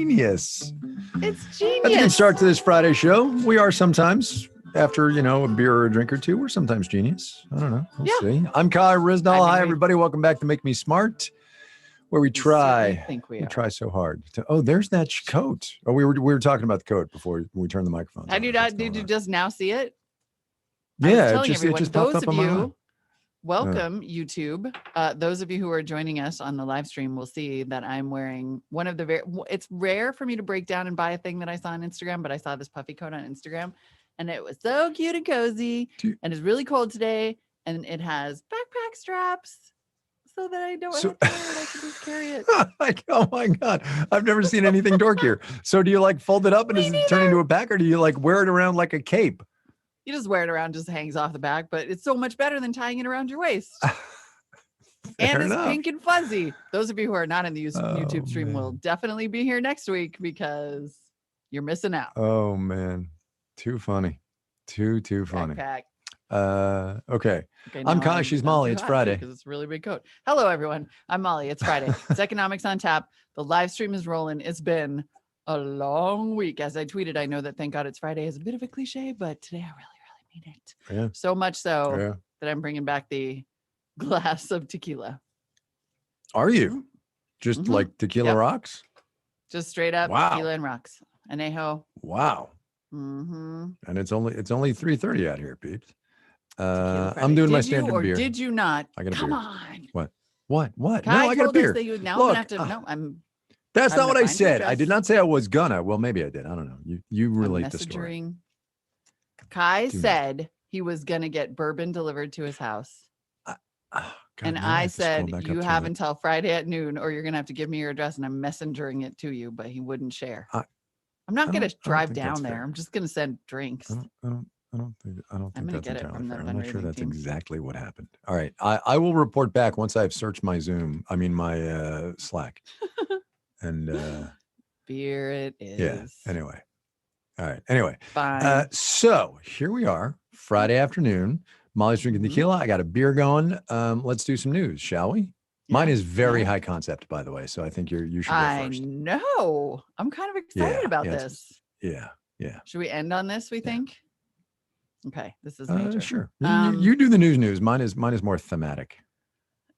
genius. It's genius. That's a good start to this Friday show. We are sometimes, after, a beer or a drink or two, we're sometimes genius. I don't know. We'll see. I'm Kai Ryssdal. Hi, everybody. Welcome back to Make Me Smart, where we try. We try so hard. There's that coat. Oh, we were talking about the coat before we turned the microphones on. Did you just now see it? Yeah, it just popped up on my line. Welcome, YouTube. Those of you who are joining us on the live stream will see that I'm wearing one of the it's rare for me to break down and buy a thing that I saw on Instagram, but I saw this puffy coat on Instagram and it was so cute and cozy and it's really cold today and it has backpack straps so that I don't have to wear it. I can just carry it. Oh my God. I've never seen anything dorkier. So do you fold it up and does it turn into a bag or do you wear it around like a cape? You just wear it around, just hangs off the back, but it's so much better than tying it around your waist. And it's pink and fuzzy. Those of you who are not in the YouTube stream will definitely be here next week because you're missing out. Oh man. Too funny. Too funny. Backpack. Okay. I'm Kai. She's Molly. It's Friday. Because it's a really big coat. Hello, everyone. I'm Molly. It's Friday. It's Economics on Tap. The live stream is rolling. It's been a long week. As I tweeted, I know that thank God it's Friday is a bit of a cliche, but today I really mean it. Yeah. So much so that I'm bringing back the glass of tequila. Are you? Just like tequila rocks? Just straight up tequila and rocks. Anejo. Wow. Mm-hmm. And it's only 3:30 out here, peeps. I'm doing my standard beer. Did you not? I got a Come beer. on. What? Kai no, I got a beer. That's I'm not what I said. I did not say I was gonna. Well, maybe I did. I don't know. You relate the story. Kai said he was going to get bourbon delivered to his house. And I said, you have until Friday at noon or you're going to have to give me your address and I'm messengering it to you, but he wouldn't share. I'm not going to drive down there. I'm just going to send drinks. I don't think that's entirely fair. I'm not sure that's team. exactly what happened. All right. I will report back once I've searched my my Slack. And beer it is. Yeah. Anyway. All right. Anyway, fine. So here we are, Friday afternoon. Molly's drinking tequila. I got a beer going. Let's do some news, shall we? Mine is very high concept, by the way. So I think you should go first. I know. I'm kind of excited about this. Yeah. Should we end on this? We think. Okay, this is major. Sure. You do the news. Mine is more thematic.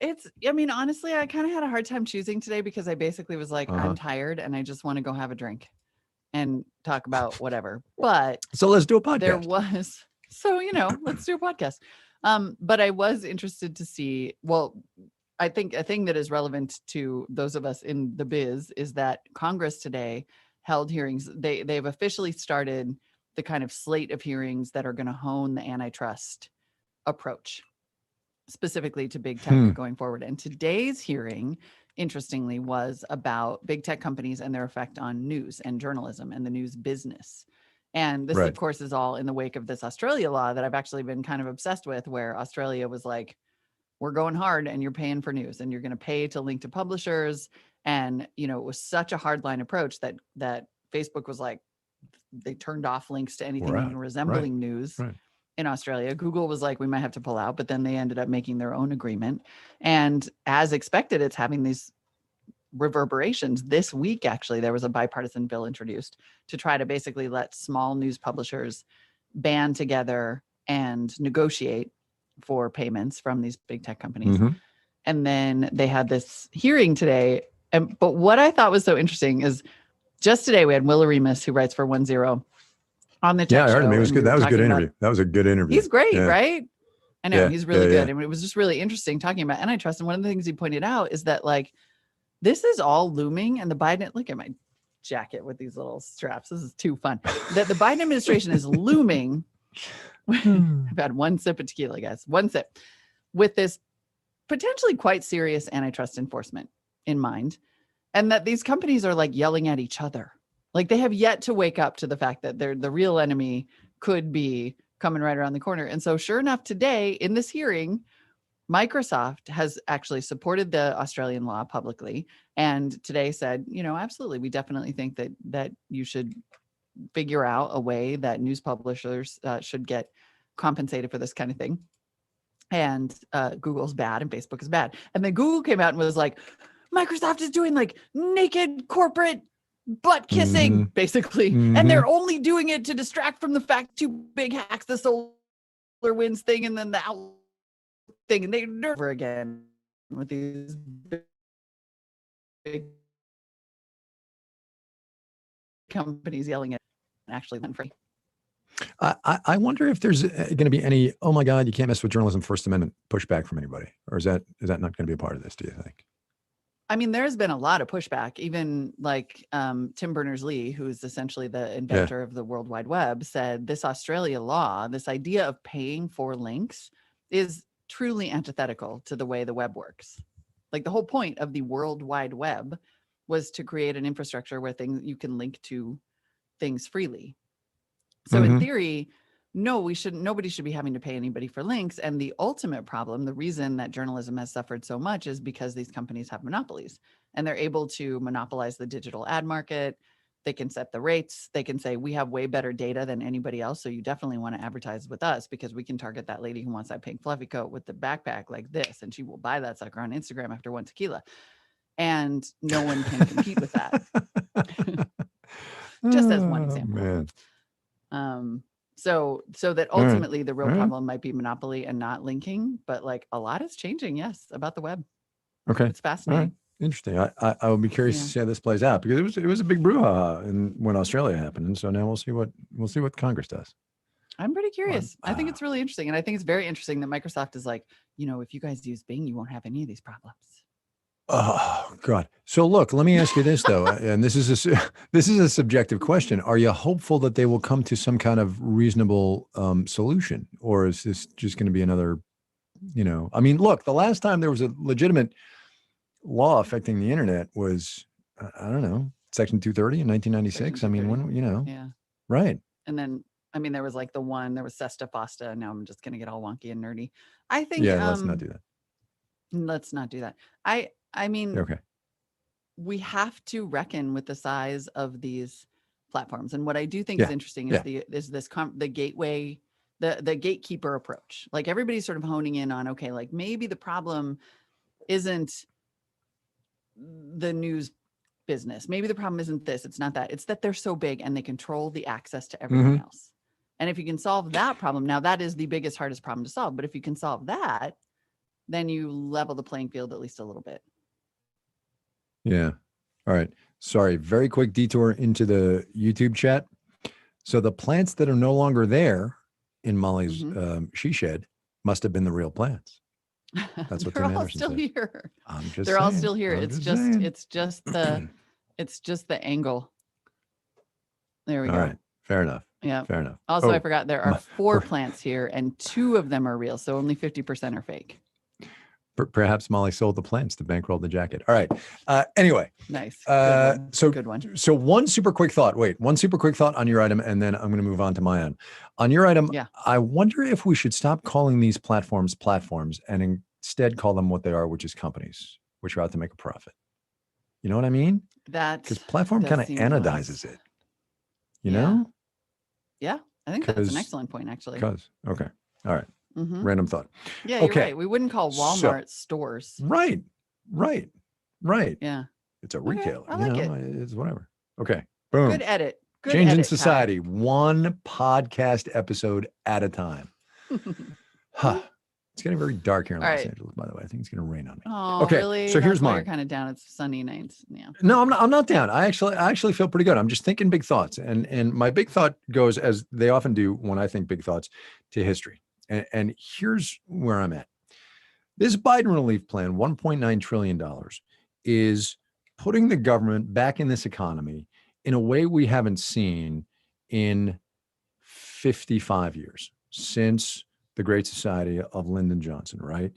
Honestly, I kind of had a hard time choosing today because I basically was like, I'm tired and I just want to go have a drink and talk about whatever. But so let's do a podcast. Let's do a podcast. But I was interested to see, I think a thing that is relevant to those of us in the biz is that Congress today held hearings. They've officially started the kind of slate of hearings that are going to hone the antitrust approach, specifically to big tech going forward. And today's hearing, interestingly, was about big tech companies and their effect on news and journalism and the news business. And this, of course, is all in the wake of this Australia law that I've actually been kind of obsessed with, where Australia was like, we're going hard and you're paying for news and you're going to pay to link to publishers. And, it was such a hardline approach that Facebook was like, they turned off links to anything even resembling news. In Australia. Google was like, we might have to pull out, but then they ended up making their own agreement. And as expected, it's having these reverberations. This week, actually, there was a bipartisan bill introduced to try to basically let small news publishers band together and negotiate for payments from these big tech companies. And then they had this hearing today. But what I thought was so interesting is just today we had Will Reese, who writes for 1-0. On the tech I heard him. show, It was good. That was a good interview. That was a good interview. He's great, right? I know he's really good. I mean, it was just really interesting talking about antitrust. And one of the things he pointed out is that this is all looming. And the Biden, look at my jacket with these little straps. This is too fun. That the Biden administration is looming. I've had one sip of tequila, guys. One sip with this potentially quite serious antitrust enforcement in mind, and that these companies are yelling at each other. They have yet to wake up to the fact that the real enemy could be coming right around the corner. And so sure enough, today in this hearing, Microsoft has actually supported the Australian law publicly. And today said, absolutely, we definitely think that you should figure out a way that news publishers should get compensated for this kind of thing. And Google's bad and Facebook is bad. And then Google came out and was like, Microsoft is doing naked corporate butt kissing, basically. And they're Mm-hmm. only doing it to distract from the fact too big hacks the solar winds thing and then the out thing. And they never again with these big companies yelling at actually went free. I wonder if there's going to be any, oh my God, you can't mess with journalism, First Amendment pushback from anybody, or is that not going to be a part of this? Do you think? I mean, there's been a lot of pushback. Even like Tim Berners-Lee, who's essentially the inventor of the World Wide Web, said this Australia law, this idea of paying for links, is truly antithetical to the way the web works. Like the whole point of the World Wide Web was to create an infrastructure where you can link to things freely. So in theory, no, nobody should be having to pay anybody for links. And the ultimate problem, the reason that journalism has suffered so much is because these companies have monopolies and they're able to monopolize the digital ad market. They can set the rates. They can say, we have way better data than anybody else. So you definitely want to advertise with us because we can target that lady who wants that pink fluffy coat with the backpack like this. And she will buy that sucker on Instagram after one tequila. And no one can compete with that. Just as one example. So that ultimately the real problem might be monopoly and not linking, but like a lot is changing, yes, about the web. Okay. It's fascinating. Interesting. I will be curious to see how this plays out because it was a big brouhaha when Australia happened. And so now we'll see what Congress does. I'm pretty curious. I think it's really interesting. And I think it's very interesting that Microsoft is like, if you guys use Bing, you won't have any of these problems. Oh God. So look, let me ask you this though, and this is a subjective question. Are you hopeful that they will come to some kind of reasonable solution, or is this just going to be another, I mean, look, the last time there was a legitimate law affecting the internet was, I don't know, Section 230 in 1996. I mean, when, right. And then, I mean, there was like there was Sesta Fosta. Now I'm just going to get all wonky and nerdy. I think, let's not do that. Let's not do that. I mean, okay. We have to reckon with the size of these platforms. And what I do think is interesting is the gateway, the gatekeeper approach. Like everybody's sort of honing in on, okay, like maybe the problem isn't the news business. Maybe the problem isn't this, it's not that. It's that they're so big and they control the access to everything else. And if you can solve that problem, now that is the biggest, hardest problem to solve. But if you can solve that, then you level the playing field at least a little bit. Yeah. All right. Sorry. Very quick detour into the YouTube chat. So the plants that are no longer there in Molly's she shed must have been the real plants. That's what they're Tim all Anderson still said. here. They're saying. All still here. It's just the angle. There we go. All right. Fair enough. Yeah. Fair enough. Also, I forgot there are 4 plants here and 2 of them are real. So only 50% are fake. Perhaps Molly sold the plants to bankroll the jacket. All right. Anyway. Nice. Good one. So one super quick thought. One super quick thought on your item, and then I'm going to move on to my own. On your item, I wonder if we should stop calling these platforms and instead call them what they are, which is companies, which are out to make a profit. You know what I mean? Because platform kind of anodizes it. You know? Yeah. I think that's an excellent point, actually. Okay. All right. Random thought. Yeah, you're right. We wouldn't call Walmart stores. Right. Yeah. It's a retailer. I like it. It's whatever. Okay. Boom. Good edit. Changing society, one podcast episode at a time. It's getting very dark here in Los Angeles, by the way. I think it's going to rain on me. Oh, okay. Really? So here's mine. You're kind of down. It's sunny nights. Yeah. No, I'm not down. I actually feel pretty good. I'm just thinking big thoughts, and my big thought goes, as they often do when I think big thoughts, to history. And here's where I'm at. This Biden relief plan, $1.9 trillion, is putting the government back in this economy in a way we haven't seen in 55 years, since the Great Society of Lyndon Johnson, right?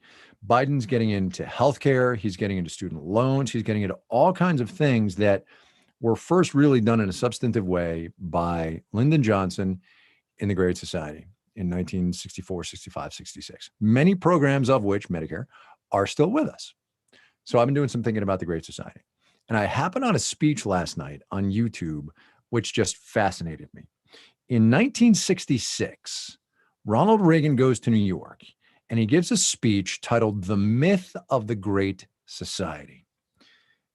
Biden's getting into healthcare. He's getting into student loans. He's getting into all kinds of things that were first really done in a substantive way by Lyndon Johnson in the Great Society in 1964, 65, 66. Many programs of which, Medicare, are still with us. So I've been doing some thinking about the Great Society. And I happened on a speech last night on YouTube, which just fascinated me. In 1966, Ronald Reagan goes to New York and he gives a speech titled "The Myth of the Great Society."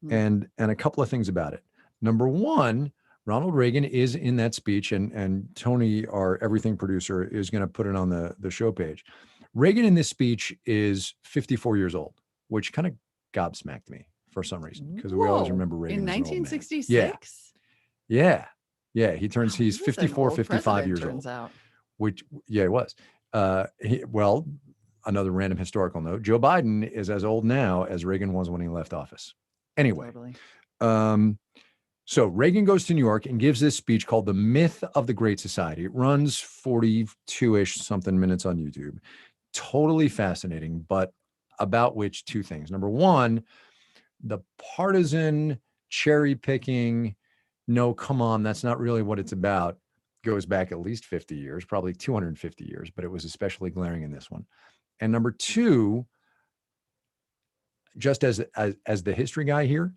And a couple of things about it. Number one, Ronald Reagan is in that speech, and Tony, our everything producer, is going to put it on the show page. Reagan in this speech is 54 years old, which kind of gobsmacked me for some reason, because we always remember Reagan in as an old man. 1966. Yeah. He's 54, 55 years turns old. Out. Which, he was. Another random historical note: Joe Biden is as old now as Reagan was when he left office. Anyway, totally. So Reagan goes to New York and gives this speech called "The Myth of the Great Society." It runs 42-ish something minutes on YouTube. Totally fascinating, but about which two things. Number one, the partisan cherry picking, no, come on, that's not really what it's about, goes back at least 50 years, probably 250 years, but it was especially glaring in this one. And number two, just as the history guy here,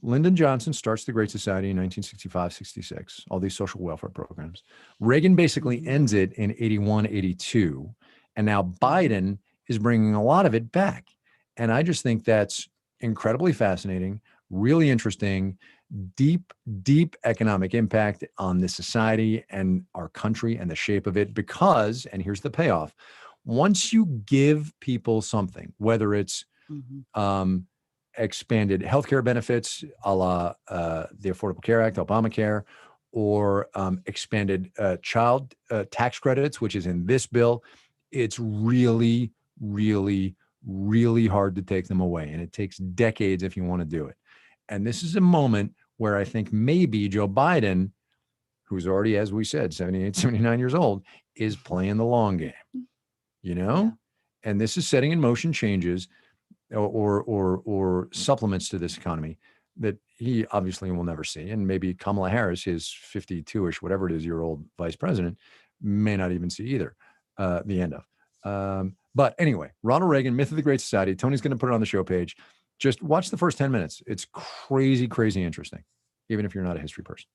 Lyndon Johnson starts the Great Society in 1965, 66, all these social welfare programs. Reagan basically ends it in 81, 82. And now Biden is bringing a lot of it back. And I just think that's incredibly fascinating, really interesting, deep economic impact on this society and our country and the shape of it. Because, and here's the payoff, once you give people something, whether it's expanded healthcare benefits, a la the Affordable Care Act, Obamacare, or expanded child tax credits, which is in this bill, it's really, really, really hard to take them away. And it takes decades if you want to do it. And this is a moment where I think maybe Joe Biden, who's already, as we said, 78, 79 years old, is playing the long game, Yeah. And this is setting in motion changes or supplements to this economy that he obviously will never see. And maybe Kamala Harris, his 52-ish, whatever it is, year old vice president, may not even see either, the end of. But anyway, Ronald Reagan, Myth of the Great Society. Tony's going to put it on the show page. Just watch the first 10 minutes. It's crazy, crazy interesting, even if you're not a history person.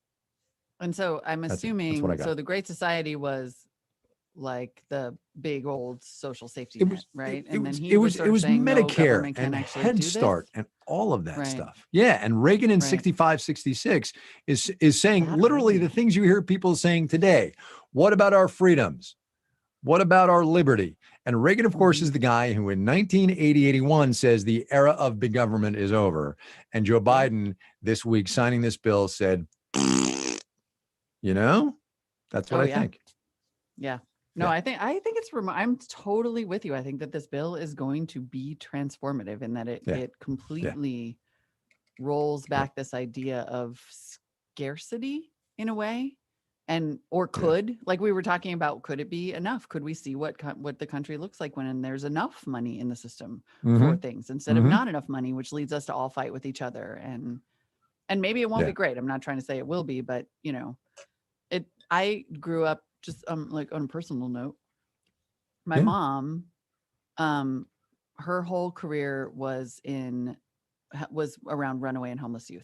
And so I'm assuming, what I got. So the Great Society was like the big old social safety net, right? It was Medicare and Head Start and all of that stuff. Yeah. And Reagan in 65, 66 is saying literally the things you hear people saying today. What about our freedoms? What about our liberty? And Reagan, of course, is the guy who in 1980, 81 says the era of big government is over. And Joe Biden this week signing this bill said, that's what I think. Yeah. No, I think it's, I'm totally with you. I think that this bill is going to be transformative in that it completely rolls back this idea of scarcity in a way. Or like we were talking about, could it be enough? Could we see what the country looks like when there's enough money in the system for things instead of not enough money, which leads us to all fight with each other. And maybe it won't be great. I'm not trying to say it will be, but I grew up just like on a personal note, my mom, her whole career was around runaway and homeless youth.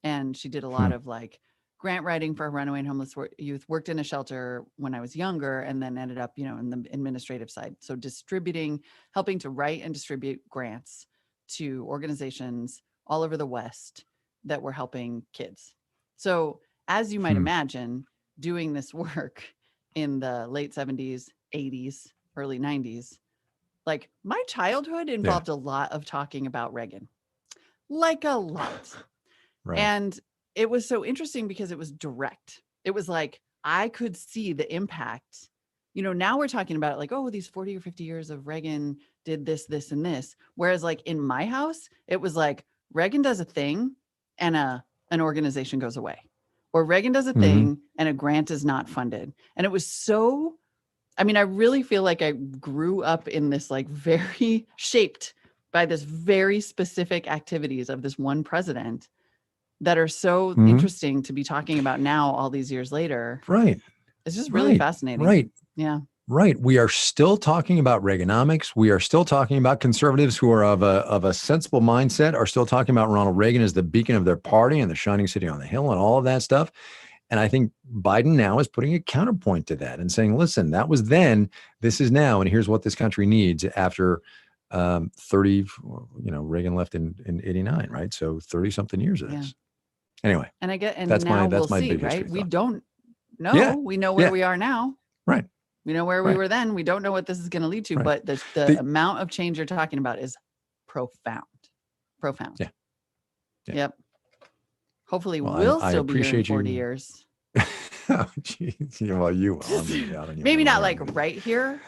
And she did a lot of like grant writing for runaway and homeless youth, worked in a shelter when I was younger, and then ended up, in the administrative side. So helping to write and distribute grants to organizations all over the West that were helping kids. So as you might imagine, doing this work in the late 70s, 80s, early 90s, like my childhood involved a lot of talking about Reagan, like a lot. Right. And it was so interesting because it was direct. It was like, I could see the impact. Now we're talking about it like, oh, these 40 or 50 years of Reagan did this, this, and this. Whereas like in my house, it was like Reagan does a thing and an organization goes away. Or Reagan does a thing and a grant is not funded. And it was so, I really feel like I grew up in this like very shaped by this very specific activities of this one president that are so interesting to be talking about now, all these years later. Right. It's just really fascinating. Right. Yeah. Right. We are still talking about Reaganomics. We are still talking about conservatives who are of a sensible mindset are still talking about Ronald Reagan as the beacon of their party and the shining city on the hill and all of that stuff. And I think Biden now is putting a counterpoint to that and saying, listen, that was then, this is now, and here's what this country needs after 30, Reagan left in 89, right? So 30 something years of this. Anyway, and that's now my we'll see, big right? history We thought. don't know. Yeah. We know where we are now. Right. We know where we Right. were then. We don't know what this is going to lead to, Right. but the amount of change you're talking about is profound. Profound. Yeah. Yep. Hopefully Well, we'll still be here in 40 you. years. Oh, geez. Well, you will. Maybe not like right here,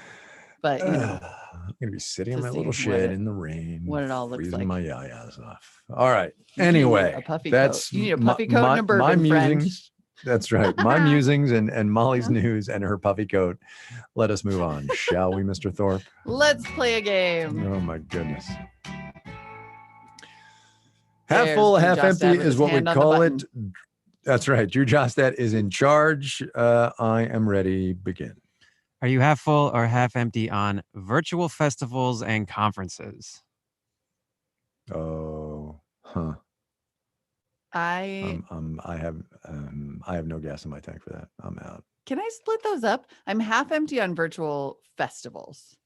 but you know. I'm gonna be sitting in to my see little what shed it- in the rain, what it all looks freezing like. my yayas off. All right. You need Anyway, a puffy that's coat. You need a puffy coat and a my bourbon, friend. musings. That's right. My musings and Molly's news and her puffy coat. Let us move on, shall we, Mr. Thorpe? Let's play a game. Oh my goodness. There's Half full, Drew half Jostad empty with is his what we hand on the call button. it. That's right. Drew Jostad is in charge. I am ready. Begin. Are you half full or half empty on virtual festivals and conferences? Oh, huh. I have no gas in my tank for that. I'm out. Can I split those up? I'm half empty on virtual festivals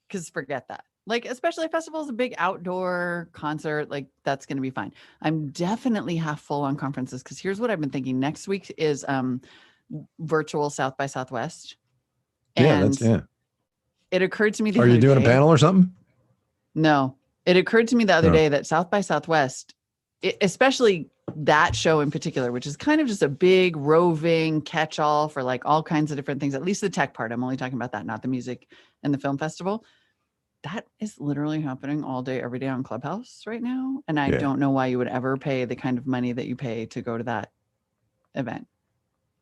because forget that. Like, especially festivals, a big outdoor concert, like that's going to be fine. I'm definitely half full on conferences because here's what I've been thinking. Next week is virtual South by Southwest. And it occurred to me the other day. Are you doing a panel or something? No. It occurred to me the other day that South by Southwest, especially that show in particular, which is kind of just a big roving catch-all for like all kinds of different things, at least the tech part. I'm only talking about that, not the music and the film festival. That is literally happening all day, every day on Clubhouse right now. And I don't know why you would ever pay the kind of money that you pay to go to that event.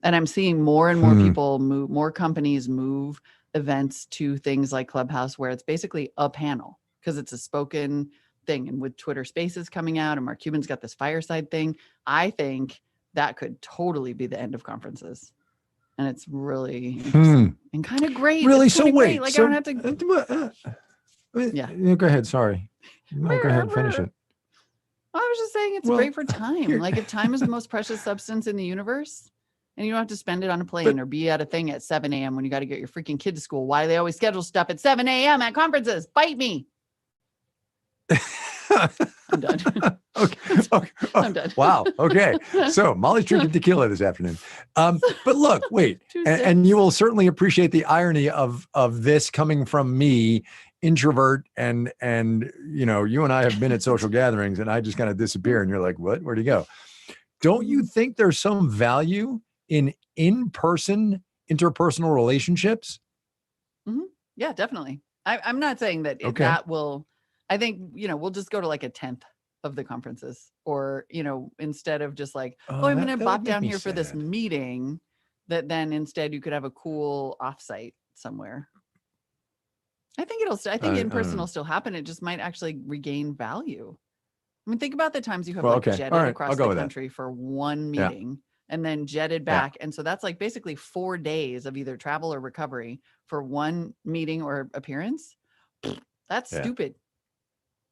And I'm seeing more and more people move, more companies move events to things like Clubhouse, where it's basically a panel because it's a spoken thing. And with Twitter Spaces coming out and Mark Cuban's got this fireside thing, I think that could totally be the end of conferences. And it's really interesting and kind of great. Really? So wait, like I don't have to. Go ahead. Sorry. No, go ahead. Finish it. I was just saying it's great for time. Like if time is the most precious substance in the universe and you don't have to spend it on a plane or be at a thing at 7 a.m. when you got to get your freaking kid to school. Why do they always schedule stuff at 7 a.m. at conferences? Bite me. I'm done. Okay. I'm done. Wow. Okay. So Molly's drinking tequila this afternoon. But look, wait, and you will certainly appreciate the irony of this coming from me, introvert, and you and I have been at social gatherings and I just kind of disappear and you're like, what? Where'd he go? Don't you think there's some value in-person interpersonal relationships? Mm-hmm. Yeah, definitely. I'm not saying that that will. I think, we'll just go to like a 10th of the conferences or, instead of just like, I'm going to bop down here for this meeting, that then instead you could have a cool offsite somewhere. I think in-person will still happen. It just might actually regain value. I mean, think about the times you have jetted across the country for one meeting and then jetted back. And so that's like basically 4 days of either travel or recovery for one meeting or appearance. That's stupid.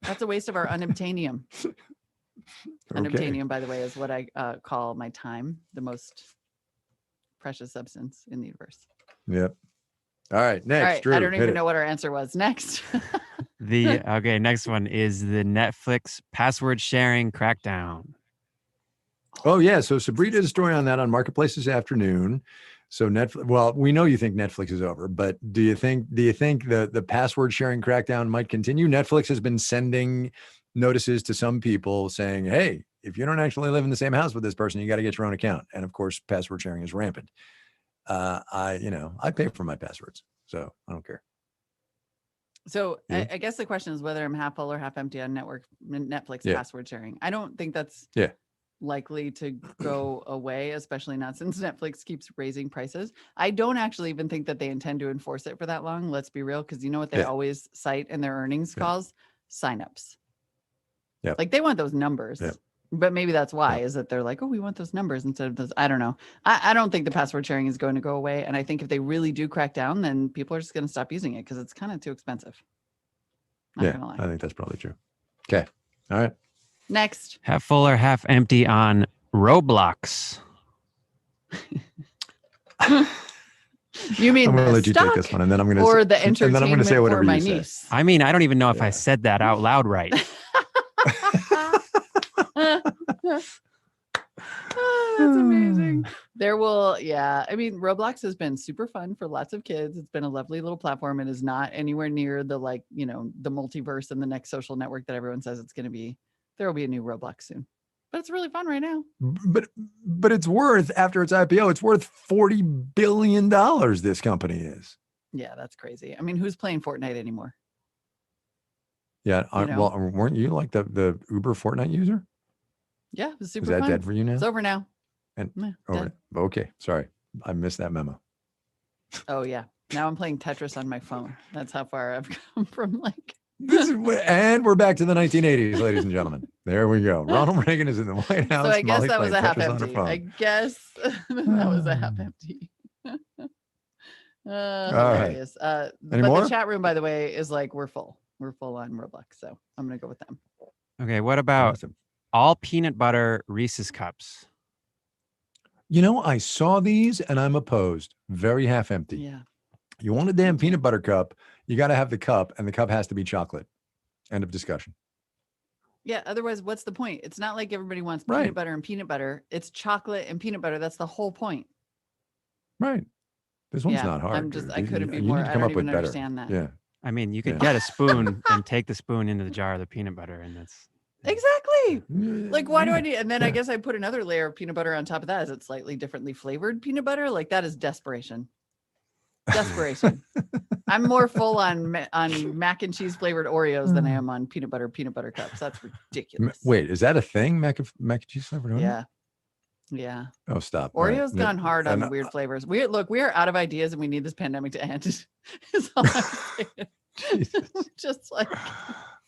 That's a waste of our unobtainium. Unobtainium, by the way, is what I call my time, the most precious substance in the universe. Yep. All right. Next, all right, Drew, I don't even know what our answer was. Next. Next one is the Netflix password sharing crackdown. Oh, yeah. So Sabri did a story on that on Marketplace this afternoon. So Netflix, well, we know you think Netflix is over, but do you think the password sharing crackdown might continue? Netflix has been sending notices to some people saying, hey, if you don't actually live in the same house with this person, you got to get your own account. And of course, password sharing is rampant. I pay for my passwords, so I don't care. So I guess the question is whether I'm half full or half empty on Netflix password sharing. I don't think that's likely to go away, especially not since Netflix keeps raising prices. I don't actually even think that they intend to enforce it for that long. Let's be real, because you know what they always cite in their earnings calls? Signups. Yeah, like they want those numbers. Yeah. But maybe that's why is that they're like, oh, we want those numbers instead of those. I don't know. I don't think the password sharing is going to go away. And I think if they really do crack down, then people are just going to stop using it because it's kind of too expensive. Not gonna lie. I think that's probably true. Okay. All right. Next. Half full or half empty on Roblox? You mean I'm going to let you stock take this one, and then I'm going to or the entertainment and then I'm going to say whatever my you say. niece. I mean, I don't even know if I said that out loud right. That's amazing. I mean, Roblox has been super fun for lots of kids. It's been a lovely little platform. It is not anywhere near the the multiverse and the next social network that everyone says it's going to be. There will be a new Roblox soon, but it's really fun right now. But it's worth, after its IPO, it's worth $40 billion. This company is. Yeah, that's crazy. I mean, who's playing Fortnite anymore? Yeah. Well, weren't you like the Uber Fortnite user? Yeah, it was super Is that fun. dead for you now? It's over now. And dead. Okay, sorry, I missed that memo. Oh yeah, now I'm playing Tetris on my phone. That's how far I've come from And we're back to the 1980s, ladies and gentlemen. There we go. Ronald Reagan is in the White House. So I guess Molly's that was a playing half Tetris on her empty. phone. I guess that was a half empty. Hilarious. But the chat room, by the way, is like we're full. We're full on Roblox, so I'm gonna go with them. Okay, what about all peanut butter Reese's cups? I saw these and I'm opposed. Very half empty. Yeah. You want a damn peanut butter cup, you got to have the cup, and the cup has to be chocolate. End of discussion. Yeah, otherwise, what's the point? It's not like everybody wants peanut butter and peanut butter. It's chocolate and peanut butter. That's the whole point. Right. This one's not hard. I couldn't be more. I don't even understand that. Yeah. I mean, you could get a spoon and take the spoon into the jar of the peanut butter, and that's exactly. Like, why do I need? And then I guess I put another layer of peanut butter on top of that. Is it slightly differently flavored peanut butter? Like, that is desperation. Desperation. I'm more full on mac and cheese flavored Oreos than I am on peanut butter cups. That's ridiculous. Wait, is that a thing? Mac and cheese flavored Oreo? Yeah. Yeah. Oh, stop. Oreo's gone hard on the weird flavors. We are out of ideas and we need this pandemic to end. Is all I'm saying. Just like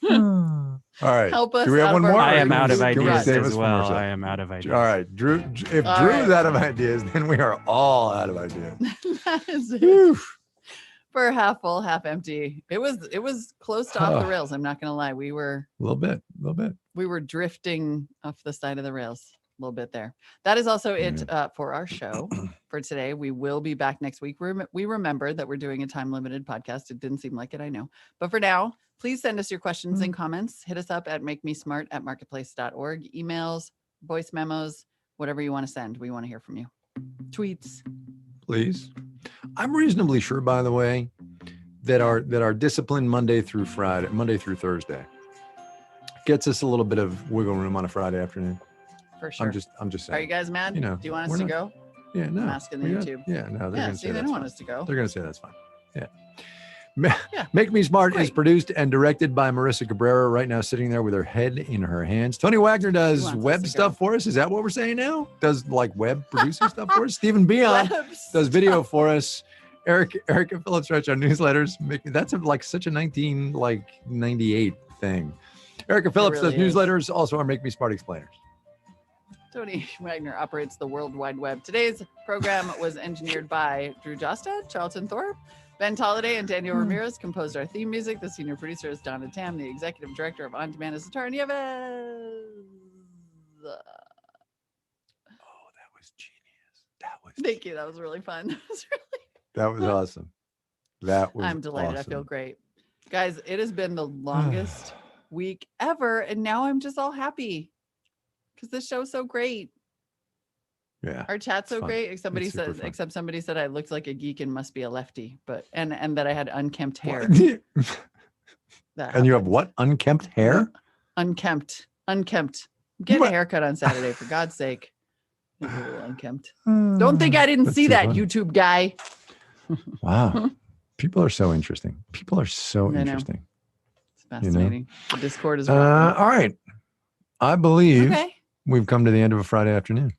all right. Help us. Do we have one more? I am out of ideas as well. I am out of ideas. All right. Drew, if Drew is out of ideas, then we are all out of ideas. That is it. For half full, half empty. It was close to off the rails. I'm not gonna lie. We were a little bit. We were drifting off the side of the rails a little bit there. That is also it for our show for today. We will be back next week. We remember that we're doing a time limited podcast. It didn't seem like it, I know. But for now, please send us your questions and comments. Hit us up at makemesmart@marketplace.org. Emails, voice memos, whatever you want to send. We want to hear from you. Tweets. Please. I'm reasonably sure, by the way, that our discipline Monday through Thursday gets us a little bit of wiggle room on a Friday afternoon. For sure. I'm just saying. Are you guys mad? Do you want us to go? Yeah, no. I'm asking the YouTube. Yeah, no. They're gonna say they don't want us to go. They're going to say that's fine. Yeah. Make Me Smart is produced and directed by Marissa Cabrera, right now sitting there with her head in her hands. Tony Wagner does web stuff for us. Is that what we're saying now? Does like web producing stuff for us? Stephen Bion does video for us. Erica Phillips writes our newsletters. That's like such a 1998 thing. Erica Phillips does newsletters, also our Make Me Smart explainers. Tony Wagner operates the World Wide Web. Today's program was engineered by Drew Josta, Charlton Thorpe, Ben Tolliday, and Daniel Ramirez composed our theme music. The senior producer is Donna Tam. The executive director of On Demand is Tara Nieves. Oh, that was genius. Thank you. That was really fun. That was awesome. I'm delighted. Awesome. I feel great. Guys, it has been the longest week ever. And now I'm just all happy because this show's so great. Yeah. Our chat's so great. Except somebody said I looked like a geek and must be a lefty, but and that I had unkempt hair. And you have what? Unkempt hair? Unkempt. I'm getting a haircut on Saturday, for God's sake. A little unkempt. Don't think I didn't see that, funny. YouTube guy. Wow. People are so interesting. Interesting. It's fascinating. The Discord is all right. I believe we've come to the end of a Friday afternoon.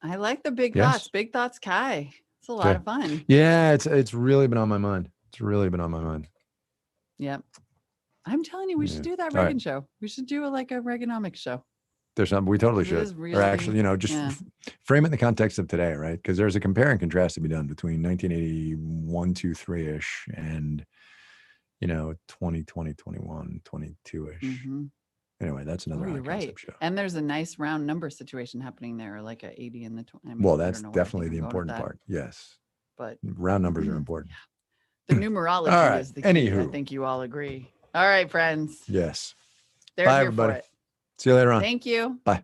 I like the big thoughts. Big thoughts, Kai. It's a lot of fun. Yeah, it's really been on my mind. Yep. I'm telling you, we should do that Reagan show. We should do a Reaganomics show. There's something we totally should. Or actually, just frame it in the context of today, right? Because there's a compare and contrast to be done between 1981, 2, 3-ish and 2020, 21, 22-ish. Mm-hmm. Anyway, that's another concept show. And there's a nice round number situation happening there, like a 80 in the 20. Well, that's definitely the important part. Yes. But round numbers are important. The numerology is the key. Anywho. I think you all agree. All right, friends. Yes. They're Bye, here everybody. for it. See you later on. Thank you. Bye.